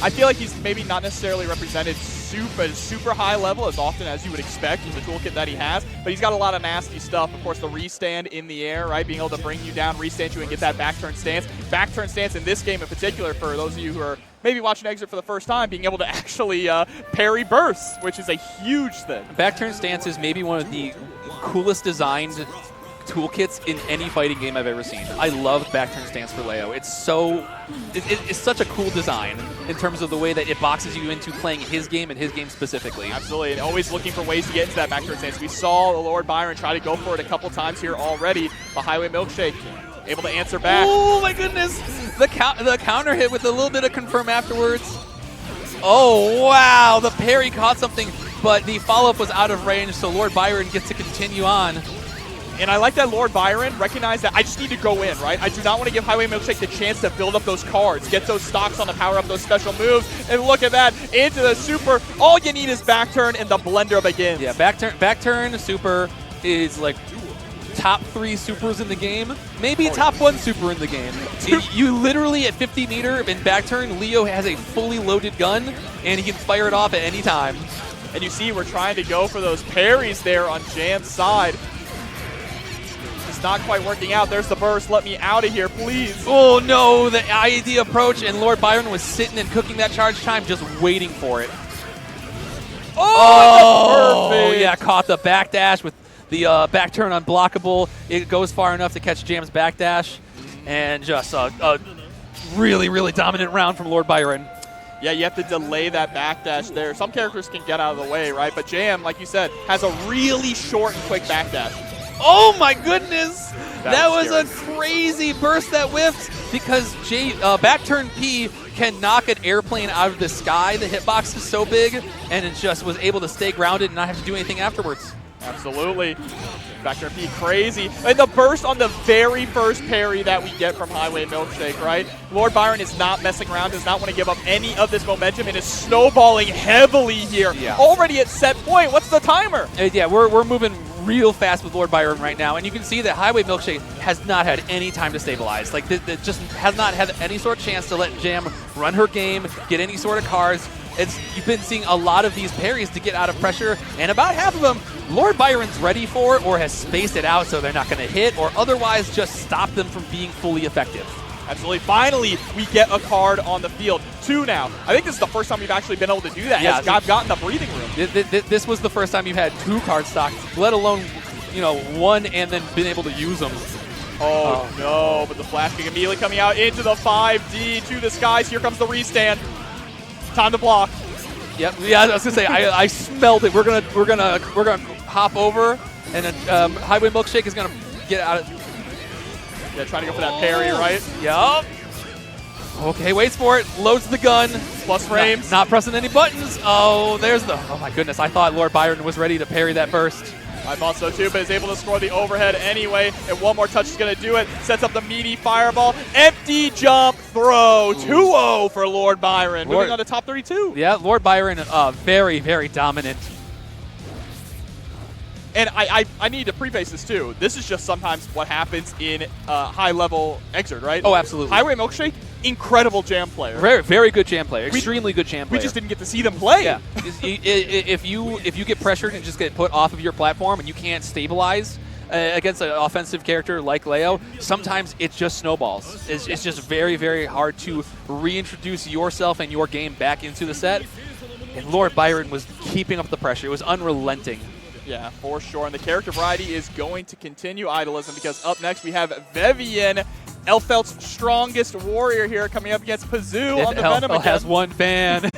I feel like he's maybe not necessarily represented super high level as often as you would expect with the toolkit that he has, but he's got a lot of nasty stuff. Of course, the restand in the air, right? Being able to bring you down, restand you, and get that back turn stance. Back turn stance in this game in particular, for those of you who are maybe watching Exit for the first time, being able to actually parry bursts, which is a huge thing. Back turn stance is maybe one of the coolest designed toolkits in any fighting game I've ever seen. I love back turn stance for Leo. It's such a cool design in terms of the way that it boxes you into playing his game and his game specifically. Absolutely, and always looking for ways to get into that back turn stance. We saw Lord Byron try to go for it a couple times here already. The Highway Milkshake able to answer back. Oh my goodness! The counter hit with a little bit of confirm afterwards. Oh wow! The parry caught something, but the follow-up was out of range, so Lord Byron gets to continue on. And I like that Lord Byron recognized that I just need to go in, right? I do not want to give Highway Milkshake the chance to build up those cards, get those stocks on to power up those special moves, and look at that, into the super. All you need is back turn, and the blender begins. Yeah, back turn super is like top 3 supers in the game, maybe top 1 super in the game. You literally at 50 meter in back turn, Leo has a fully loaded gun, and he can fire it off at any time. And you see we're trying to go for those parries there on Jam's side. It's not quite working out. There's the burst. Let me out of here, please. Oh no, the IED approach, and Lord Byron was sitting and cooking that charge time, just waiting for it. Oh, perfect. Yeah, caught the backdash with the back turn unblockable. It goes far enough to catch Jam's backdash, and just a really dominant round from Lord Byron. Yeah, you have to delay that backdash there. Some characters can get out of the way, right? But Jam, like you said, has a really short and quick backdash. Oh my goodness! That was scary. a crazy burst that whiffed, because back turn P can knock an airplane out of the sky. The hitbox is so big, and it just was able to stay grounded and not have to do anything afterwards. Absolutely. Back turn P, crazy. And the burst on the very first parry that we get from Highway Milkshake, right? Lord Byron is not messing around, does not want to give up any of this momentum, and is snowballing heavily here. Yeah. Already at set point. What's the timer? Yeah, we're moving real fast with Lord Byron right now, and you can see that Highway Milkshake has not had any time to stabilize. Like, it just has not had any sort of chance to let Jam run her game, get any sort of cards. You've been seeing a lot of these parries to get out of pressure, and about half of them, Lord Byron's ready for or has spaced it out so they're not going to hit, or otherwise just stop them from being fully effective. Absolutely. Finally, we get a card on the field. 2 now. I think this is the first time we've actually been able to do that. Yeah, I've gotten the breathing room. This was the first time you've had 2 card stocks, let alone 1 and then been able to use them. Oh no, but the flash kick immediately coming out into the 5D to the skies. Here comes the restand. Time to block. Yep. Yeah, I was gonna say I smelled it. We're gonna hop over, and then Highway Milkshake is gonna get out of. Yeah, trying to go for that parry, right? Yup. Okay, waits for it. Loads the gun. Plus frames. Not pressing any buttons. Oh, there's the. Oh my goodness! I thought Lord Byron was ready to parry that burst. I thought so too, but is able to score the overhead anyway. And one more touch is going to do it. Sets up the meaty fireball. Empty jump throw. 2-0 for Lord Byron. Moving on to top 32. Yeah, Lord Byron, very dominant. And I need to preface this too. This is just sometimes what happens in high-level Exert, right? Oh, absolutely. Highway Milkshake, incredible jam player. Very good jam player. Extremely good jam player. We just didn't get to see them play. Yeah. if you get pressured and just get put off of your platform and you can't stabilize against an offensive character like Leo, sometimes it just snowballs. It's just very hard to reintroduce yourself and your game back into the set. And Lord Byron was keeping up the pressure. It was unrelenting. Yeah, for sure. And the character variety is going to continue Idolism, because up next we have Vivian, Elfelt's strongest warrior here, coming up against Pazoo on the Venom again. has one fan.